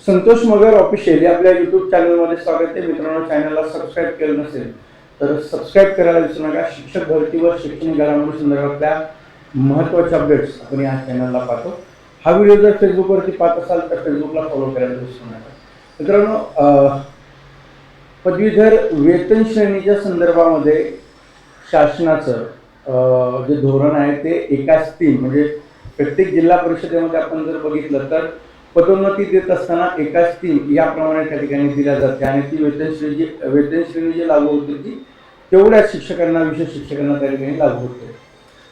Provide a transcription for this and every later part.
संतोष मगर official या आपल्या YouTube चॅनलमध्ये स्वागत आहे. मित्रांनो, चॅनलला सबस्क्राईब केलं नसेल तर सबस्क्राईब करायला विसरू नका. शिक्षक भरती व शैक्षणिक घडामोडी संदर्भातल्या महत्त्वाच्या अपडेट्स आपण या चॅनलला पाहतो. हा व्हिडिओ जर फेसबुकवरती पाहत असाल तर फेसबुकला फॉलो करायला विसरू नका. मित्रांनो, पदवीधर वेतन श्रेणीच्या संदर्भामध्ये शासनाचं जे धोरण आहे ते एकाच 3 म्हणजे प्रत्येक जिल्हा परिषदेमध्ये आपण जर बघितलं तर पदोन्नती देत असताना एकाच 3 याप्रमाणे त्या ठिकाणी दिल्या जाते आणि ती वेतन श्रेणी जी लागू होते ती तेवढ्याच शिक्षकांना, विशेष शिक्षकांना त्या ठिकाणी लागू होते.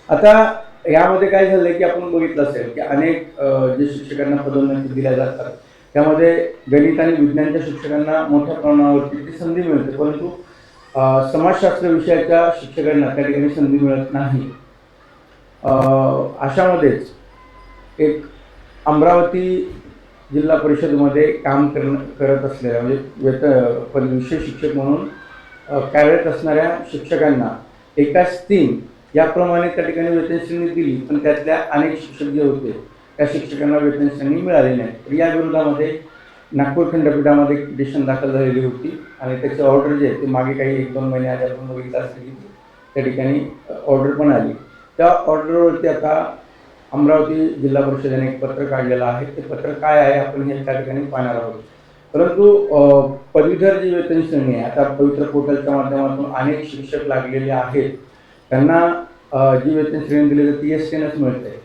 आता यामध्ये काय झालंय की आपण बघितलं असेल की अनेक जे शिक्षकांना पदोन्नती दिल्या जातात त्यामध्ये गणित आणि विज्ञानच्या शिक्षकांना मोठ्या प्रमाणावरती ती संधी मिळते, परंतु समाजशास्त्र विषयाच्या शिक्षकांना त्या ठिकाणी संधी मिळत नाही. अशामध्येच एक अमरावती जिल्हा परिषदेमध्ये काम करत असलेल्या म्हणजे विशेष शिक्षक म्हणून कार्यरत असणाऱ्या शिक्षकांना एकाच 3 याप्रमाणे त्या ठिकाणी वेतन श्रेणी दिली, पण त्यातल्या अनेक शिक्षक जे होते त्या शिक्षकांना वेतन श्रेणी मिळाली नाही. तर या विरोधामध्ये नागपूर खंडपीठामध्ये एक पिटिशन दाखल झालेली होती आणि त्याची ऑर्डर जे आहे ते मागे काही 1-2 महिने आधी आपण बघितलं असेल की त्या ठिकाणी ऑर्डर पण आली. त्या ऑर्डरवरती आता अमरावती जिल्हा परिषदेने एक पत्र काढलेलं आहे. ते पत्र काय आहे आपण हे त्या ठिकाणी पाहणार आहोत. परंतु पदवीधर जी वेतन श्रेणी आहे, आता पवित्र पोर्टलच्या माध्यमातून अनेक शिक्षक लागलेले आहेत, त्यांना जी वेतन श्रेणी दिली जाते ती एसटीनंच मिळते.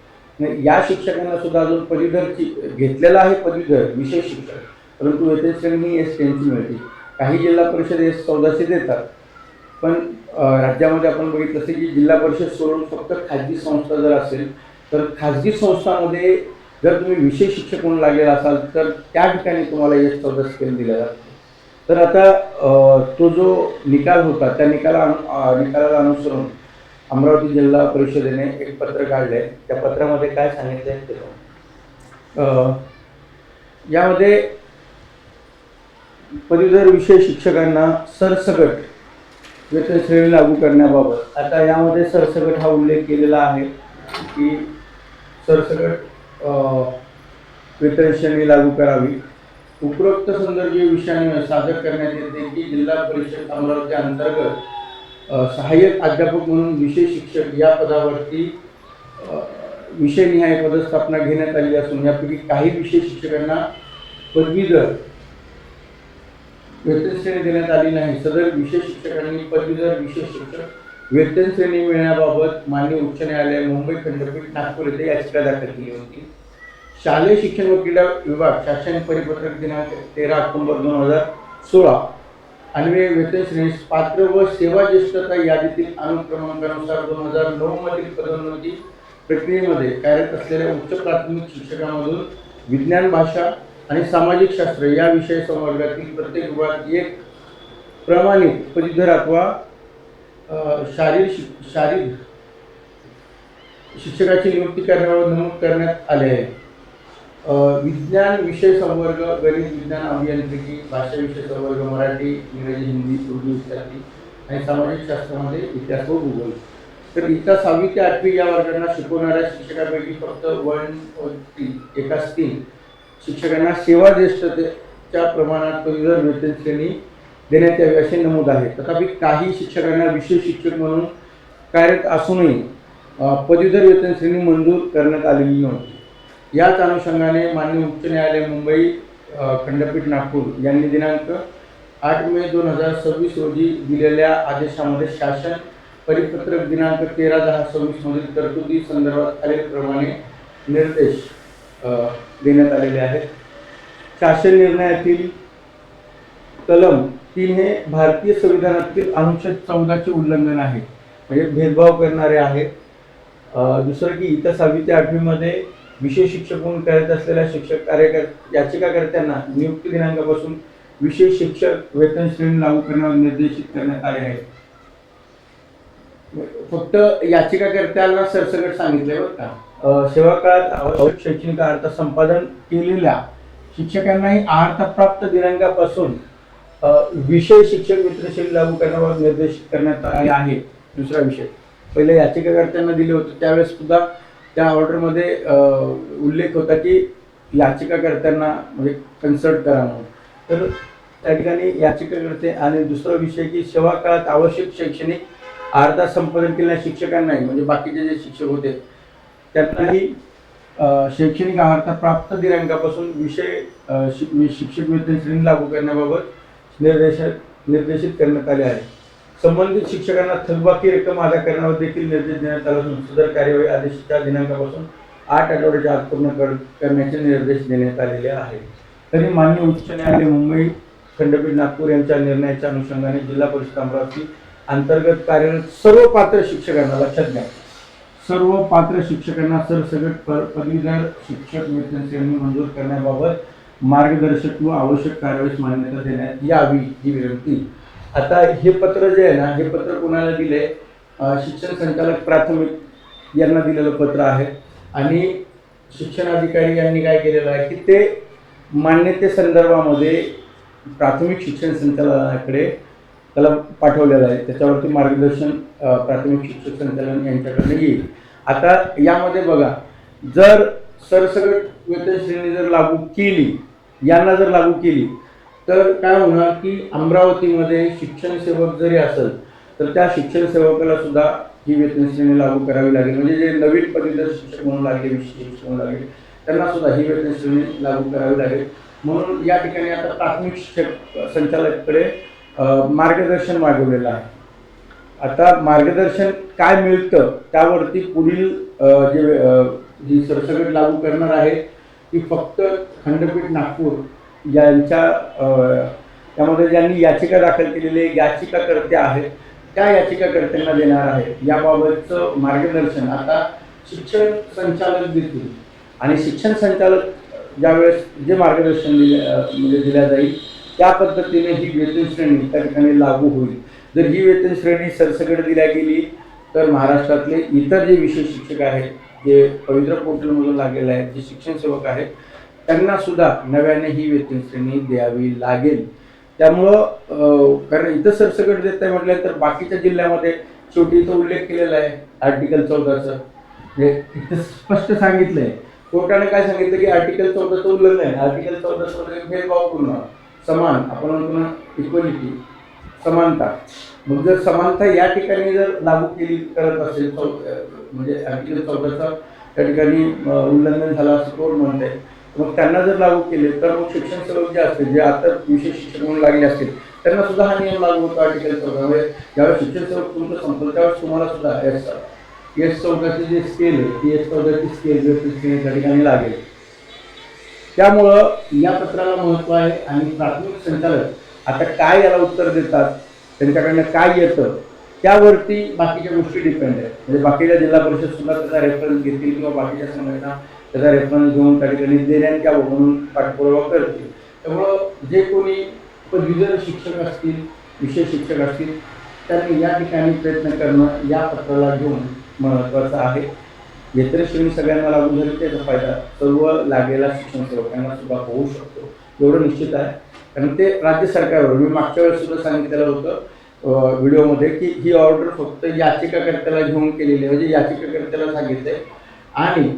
या शिक्षकांना सुद्धा अजून पदवीधरची घेतलेला आहे, पदवीधर विशेष शिक्षक, परंतु वेतन श्रेणी ही एसटीनची मिळते. काही जिल्हा परिषद S1400 देतात, पण राज्यामध्ये आपण बघितलं असेल की जिल्हा परिषद सोडून फक्त खाजगी संस्था जर असेल तर खाजगी संस्थांमध्ये जर तुम्ही विशेष शिक्षक म्हणून लागलेला असाल तर त्या ठिकाणी तुम्हाला S14 स्केल दिला जातो. तर आता तो जो निकाल होता त्या निकालाला अनुसरून अमरावती जिल्हा परिषदेने एक पत्र काढले. त्या पत्रामध्ये काय सांगितलंय ते यामध्ये पदवीधर विशेष शिक्षकांना सरसकट वेतन श्रेणी लागू करण्याबाबत आता यामध्ये सरसकट हा उल्लेख केलेला आहे की सरसकट वेतन श्रेणी लागू करावी. उपरोक्त संदर्भीय विषयाने सादर करण्यात येते की जिल्हा परिषद अमरावती अंतर्गत सहाय्यक अध्यापक म्हणून विशेष शिक्षक या पदावरती विषयनिहाय पदस्थापना घेण्यात आली असून यापैकी काही विशेष शिक्षकांना पदवीधर वेतन श्रेणी देण्यात आली नाही. सदर विशेष शिक्षकांनी पदवीधर विशेष शिक्षक वेतन श्रेणी मिळण्याबाबत माननीय उच्च न्यायालय मुंबई खंडपीठ नागपूर येथे याचिका दाखल केली होती. शालेय शिक्षण व क्रीडा विभाग शासन परिपत्रक दिनांक 13 ऑक्टोबर 2016 अन्वये वेतन श्रेणी पात्र व सेवा ज्येष्ठता यादीतील अनुक्रमांकानुसार 2009 मधील पदोन्नती प्रक्रियेमध्ये कार्यरत असलेल्या उच्च प्राथमिक शिक्षकांमधून विज्ञान, भाषा आणि सामाजिक शास्त्र या विषय संवर्गातील प्रत्येक विभागात एक प्रमाणित पदवीधर अथवा शारीरिक शिक्षकाची नियुक्ती करण्यावर नमूद करण्यात आले आहे. विज्ञान विषय संवर्ग गणित, विज्ञान, अभियांत्रिकी, भाषा विषय संवर्ग मराठी, इंग्रजी, हिंदी, उर्दू इत्यादी आणि सामाजिक शास्त्रामध्ये इतिहास व भूगोल. तर इयत्ता 6वी ते 8वी या वर्गांना शिकवणाऱ्या शिक्षकांपैकी फक्त 1 3 शिक्षकांना सेवा ज्येष्ठतेच्या प्रमाणात पदवीधर वेतन श्रेणी देण्यात यावी असे नमूद आहे. तथापि काही शिक्षकांना विशेष शिक्षक म्हणून कार्यरत असूनही पदवीधर वेतन श्रेणी मंजूर करण्यात आलेली नव्हती. याच अनुषंगाने माननीय उच्च न्यायालय मुंबई खंडपीठ नागपूर यांनी दिनांक 8 मे 2026 रोजी दिलेल्या आदेशामध्ये शासन परिपत्रक दिनांक 13/10/26 मधील तरतुदी संदर्भात खालीलप्रमाणे निर्देश देण्यात आलेले आहेत. शासन निर्णयातील कलम 3 हे भारतीय संविधानातील अनुच्छेद 14 चे उल्लंघन आहे, म्हणजे भेदभाव करणारे आहे. दुसरं की इयत्ता 6वी ते 8वी मध्ये विशेष शिक्षक म्हणून कार्यरत असलेल्या शिक्षक याचिकाकर्त्यांना नियुक्ती दिनांकापासून विशेष शिक्षक वेतन श्रेणी लागू करण्यावर निर्देशित करण्यात आले आहे. फक्त याचिकाकर्त्याला सरसकट सांगितले बरं का. सेवा काळात आवश्यक शैक्षणिक अर्थ संपादन केलेल्या शिक्षकांनाही अर्थप्राप्त दिनांकापासून विषय शिक्षक वेतन श्रेणी लागू करण्यावर निर्देशित करण्यात आले आहे. दुसरा विषय पहिले याचिकाकर्त्यांना दिले होते त्यावेळेस सुद्धा त्या ऑर्डरमध्ये उल्लेख होता की याचिकाकर्त्यांना म्हणजे कन्सल्ट करा म्हणून. तर त्या ठिकाणी याचिकाकर्ते आणि दुसरा विषय की सेवा काळात आवश्यक शैक्षणिक अर्धा संपादन केलेल्या शिक्षकांनाही म्हणजे बाकीचे जे शिक्षक होते त्यांनाही शैक्षणिक अर्हता प्राप्त दिनांकापासून विषय शिक्षक वेतन श्रेणी लागू करण्याबाबत निर्देशित करण्यात आले आहे. संबंधित शिक्षकांना थकबाकी रक्कम अदा करण्यावर देखील निर्देश देण्यात आला असून सदर कार्यवाही आदेशाच्या दिनांकापासून 8 आठवड्याच्या आत पूर्ण करण्याचे निर्देश देण्यात आलेले आहेत. तरी माननीय उच्च न्यायालय मुंबई खंडपीठ नागपूर यांच्या निर्णयाच्या अनुषंगाने जिल्हा परिषद अमरावती अंतर्गत कार्यरत सर्व पात्र शिक्षकांना, लक्षात घ्या, सर्व पात्र शिक्षकांना सरसकट पदवीधर शिक्षक वेतन श्रेणी मंजूर करण्याबाबत मार्गदर्शक व आवश्यक कार्यवाहीस मान्यता देण्यात यावी ही विनंती. आता हे पत्र जे आहे ना, हे पत्र कोणाला दिले? शिक्षण संचालक प्राथमिक यांना दिलेलं पत्र आहे आणि शिक्षण अधिकारी यांनी काय केलेलं आहे की ते मान्यतेसंदर्भामध्ये प्राथमिक शिक्षण संचालनाकडे त्याला पाठवलेलं आहे. त्याच्यावरती मार्गदर्शन प्राथमिक शिक्षक संचालन यांच्याकडे येईल. आता यामध्ये बघा, जर सरसकट वेतन श्रेणी जर लागू केली, यांना जर लागू केली तर काय होणार की अमरावतीमध्ये शिक्षण सेवक जरी असेल तर त्या शिक्षण सेवकाला सुद्धा ही वेतन श्रेणी लागू करावी लागेल. म्हणजे जे नवीन पदवीधर शिक्षक म्हणून लागले, विशेष शिक्षक म्हणून लागले, त्यांना सुद्धा ही वेतन श्रेणी लागू करावी लागेल. म्हणून या ठिकाणी आता प्राथमिक शिक्षक संचालकाकडे मार्गदर्शन मागवलेलं आहे. आता मार्गदर्शन काय मिळतं त्यावरती पुढील जी सरसकट लागू करणार आहे ती फक्त खंडपीठ नागपूर यांच्या त्यामध्ये ज्यांनी याचिका दाखल केलेले याचिकाकर्ते आहेत त्या याचिकाकर्त्यांना देणार आहे. याबाबतचं मार्गदर्शन आता शिक्षण संचालक देतील आणि शिक्षण संचालक ज्यावेळेस जे मार्गदर्शन दिल्या जाईल त्या पद्धतीने ही वेतन श्रेणी त्या ठिकाणी लागू होईल. जर ही वेतन श्रेणी सरसकट दिल्या गेली तर महाराष्ट्रातले इतर जे विशेष शिक्षक आहेत, जे पवित्र पोर्टलमधून लागलेले आहेत, जे शिक्षण सेवक आहेत, त्यांना सुद्धा नव्याने ही वेतन श्रेणी द्यावी लागेल. त्यामुळं कारण इथं सरसकट देत आहे म्हटलं तर बाकीच्या जिल्ह्यामध्ये शेवटी इथं उल्लेख केलेला आहे आर्टिकल 14चं. म्हणजे इथं स्पष्ट सांगितलं आहे, कोर्टाने काय सांगितलं की आर्टिकल 14चं उल्लंघन आहे. आर्टिकल 14 भेदभावपूर्ण, समान, आपण म्हणतो ना इक्वलिटी, समानता. मग जर समानता या ठिकाणी जर लागू केली करत असेल म्हणजे आर्टिकल 14चं त्या ठिकाणी उल्लंघन झालं असं कोर्ट म्हणते, मग त्यांना जर लागू केले तर मग शिक्षण सेवक जे असतील, जे आता विशेष शिक्षक म्हणून लागले असतील, त्यांना सुद्धा हा नियम लागू होतो आर्टिकल 14. म्हणजे ज्यावेळेस शिक्षण सेवक तुमचं संपलं त्यावेळेस तुम्हाला सुद्धा S14ची जी स्केल आहे ती S14ची स्केल त्या ठिकाणी लागेल. त्यामुळं या पत्राला महत्त्व आहे. आणि प्राथमिक संचालक आता काय याला उत्तर देतात, त्यांच्याकडनं काय येतं त्यावरती बाकीच्या गोष्टी डिपेंड आहेत. म्हणजे बाकीच्या जिल्हा परिषद सुद्धा त्याचा रेफरन्स घेतील किंवा बाकीच्या संघटना त्याचा रेफरन्स घेऊन त्या ठिकाणी देण्यात यावं म्हणून पाठपुरावा करतील. त्यामुळं जे कोणी पदवीधर शिक्षक असतील, विशेष शिक्षक असतील, त्यांनी या ठिकाणी प्रयत्न करणं या पत्राला घेऊन महत्त्वाचं आहे. वेतन श्रेणी सगळ्यांना लागू झाली त्याचा फायदा सर्व लागलेल्या शिक्षण सेवकांना सुद्धा होऊ शकतो, एवढं निश्चित आहे. कारण ते राज्य सरकारवर, मी मागच्या वेळेस सुद्धा सांगितलेलं होतं व्हिडिओमध्ये की ही ऑर्डर फक्त याचिकाकर्त्याला घेऊन केलेली आहे. म्हणजे याचिकाकर्त्याला सांगितले आणि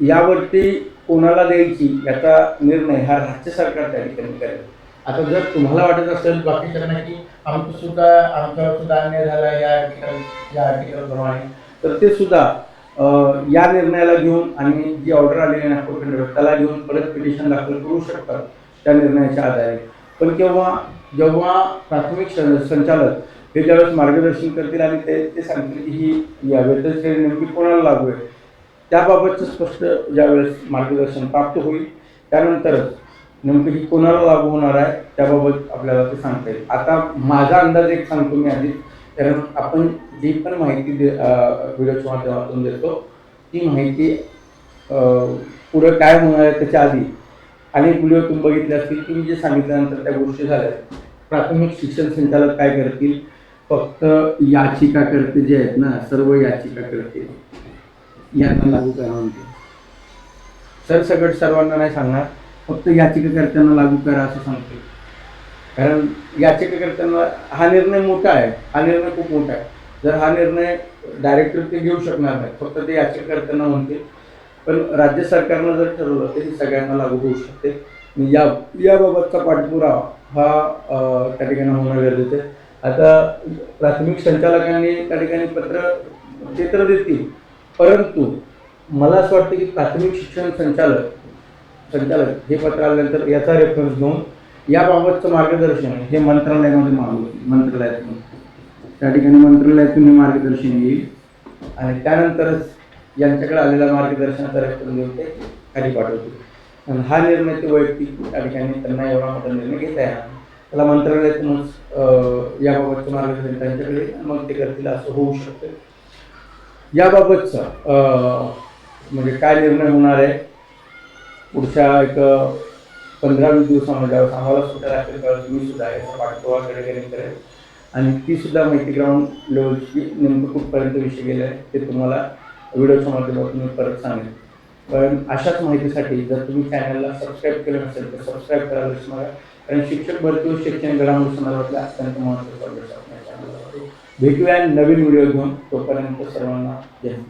यावरती कोणाला द्यायची याचा निर्णय हा राज्य सरकार त्या ठिकाणी करेल. आता जर तुम्हाला वाटत असेल बाकीच्यांना की आमच्यावर सुद्धा अन्याय झाला या आर्टिकलप्रमाणे, तर ते सुद्धा या निर्णयाला घेऊन आणि जी ऑर्डर आलेली आहे नागपूर खंडपीठ त्याला घेऊन परत पिटिशन दाखल करू शकतात त्या निर्णयाच्या आधारे. पण जेव्हा प्राथमिक संचालक हे ज्यावेळेस मार्गदर्शन करतील आणि ते सांगतील की ही या वेतन श्रेणी नेमकी कोणाला लागू आहे त्याबाबतचं स्पष्ट ज्यावेळेस मार्गदर्शन प्राप्त होईल त्यानंतरच नेमकं ही कोणाला लागू होणार आहे त्याबाबत आपल्याला ते सांगता येईल. आता माझा अंदाज एक सांगतो मी आधी, कारण आपण जी पण माहिती व्हिडिओच्या माध्यमातून देतो ती माहिती पुढं काय होणार आहे त्याच्या आधी अनेक व्हिडिओ तुम्ही बघितले असतील की मी जे सांगितल्यानंतर त्या गोष्टी झाल्या. प्राथमिक शिक्षण संचालक काय करतील, फक्त याचिकाकर्ते जे आहेत ना, सर्व याचिकाकर्ते यांना लागू करा म्हणते. सरसकट सर्वांना नाही सांगणार, फक्त याचिकाकर्त्यांना लागू करा असं सांगते. कारण याचिकाकर्त्यांना हा निर्णय मोठा आहे, हा निर्णय खूप मोठा आहे. जर हा निर्णय डायरेक्टर ते घेऊ शकणार नाही, फक्त ते याचिकाकर्त्यांना म्हणतील पण राज्य सरकारनं जर ठरवलं तर ही सगळ्यांना लागू होऊ शकते. आणि याबाबतचा पाठपुरावा हा त्या ठिकाणी होणं गरजेचं आहे. आता प्राथमिक संचालकांनी त्या ठिकाणी पत्र ते तर देतील, परंतु मला असं वाटतं की प्राथमिक शिक्षण संचालक हे पत्र आल्यानंतर याचा रेफरन्स घेऊन याबाबतचं मार्गदर्शन हे मंत्रालयामध्ये मंत्रालयातून त्या ठिकाणी मंत्रालयातून हे मार्गदर्शन येईल आणि त्यानंतरच यांच्याकडे आलेल्या मार्गदर्शनाचा रेफरन्स घेऊन ते खाली पाठवतील. आणि हा निर्णय ते वैयक्तिक त्या ठिकाणी त्यांना एवढा मोठा निर्णय घेता येणार, त्याला मंत्रालयातूनच याबाबतचं मार्गदर्शन त्यांच्याकडे मग ते करतील असं होऊ शकतं. याबाबतचा म्हणजे काय निर्णय होणार आहे पुढच्या एक 15-20 दिवसामध्ये आम्हाला सुद्धा राखील कळत, मी सुद्धा याचा पाठपुरावा करेल आणि ती सुद्धा माहिती ग्राउंड लेवलची नेमकं कुठपर्यंत विषय गेला आहे ते तुम्हाला व्हिडिओच्या माध्यमातून मी परत सांगेन. पण अशाच माहितीसाठी जर तुम्ही चॅनलला सबस्क्राईब केलं नसेल तर सबस्क्राईब करायला विसरू नका, कारण शिक्षक भरती व शैक्षणिक घडामोडी संदर्भातल्या अत्यंत महत्त्वाच्या अपडेट्स आपल्या चॅनलवर भेटूया नवीन व्हिडिओ घेऊन. तोपर्यंत सर्वांना जय हिंद.